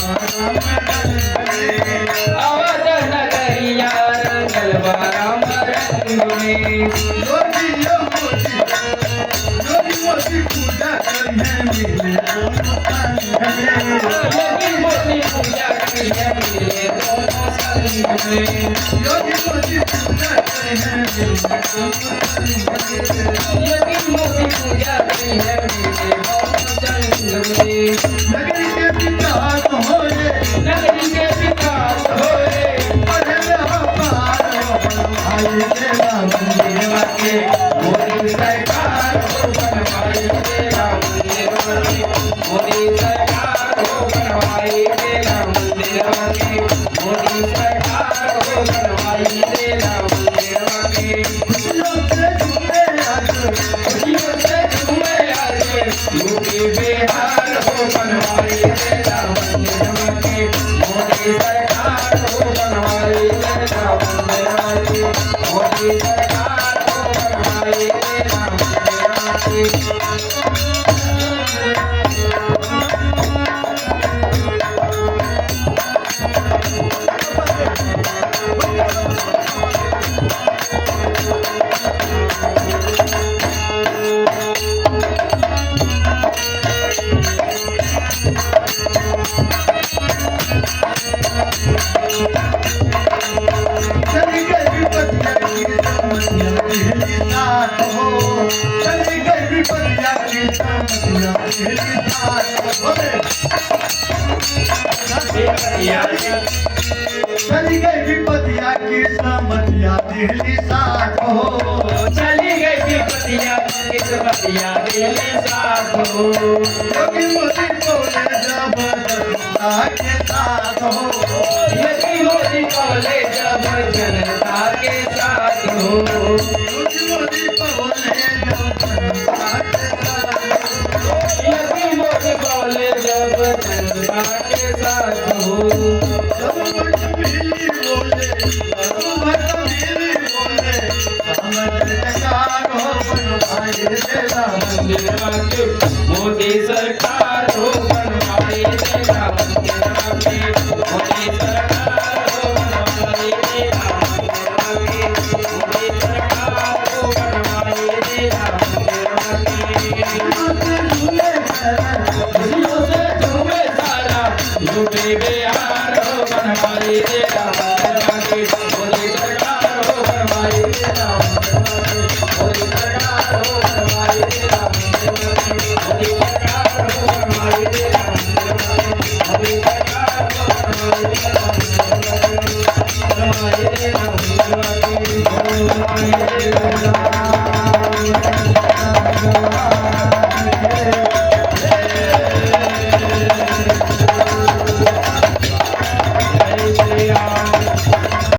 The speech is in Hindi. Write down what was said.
अवध नगरिया रंगल राम रंग में योगी मोदी पूजा करिए मिले योगी मोदी पूजा करिए मिले दोनों संग में योगी मोदी पूजा करिए मिले योगी मोदी पूजा करिए मिले दोनों संग में नगरी के विकास हो रे नगरी के विकास हो रे पढ़े व्यापार भाई तेरा देवा के मोदी सरकार हो बनवाई तेरा मंदिर के मोदी सरकार हो बनवाई तेरा मंदिर के मोदी सरकार हो बनवाई तेरा मंदिर के खुशियों से झूमे आज यूपी बिहार हो बनवाई तेरा मंदिर के मोदी सरकार हो बनवाई तेरा मंदिर के मोदी सरकार हो बनवाई तेरा मंदिर के चली गई विपत्तिया की समस्या पहली साथ हो चली गई विपत्तिया की समस्या पहली साथ हो चली गई विपत्तिया की समस्या पहली साथ हो चली गई विपत्तिया किस बतिया दिल्ली साथ हो योगी मोदी बोले जबरदस्ता के साथ हो योगी मोदी बोले जब जनता के साथ हो योगी मोदी बोले जबरदस्ता के साथ हो योगी मोदी बोले जब जनता के साथ हो जब भक्त मिली बोले समझ जगार हो बनवाए तेरा मंदिर के मोदी सरकार हो बनवाई तेरा मंदिर के मोदी सरकार हो बनवाई तेरा मंदिर के मोदी सरकार हो बनवाई तेरा मंदिर के खुशियों से झूमे सारा यूपी बिहार हो बनवाई तेरा मंदिर के मोदी सरकार हो बनवाई तेरा मंदिर के मोदी सरकार हो बनवाई तेरा मंदिर के मोदी सरकार हो बनवाई तेरा मंदिर के मोदी सरकार हो बनवाई तेरा मंदिर के बनवाई तेरा मंदिर के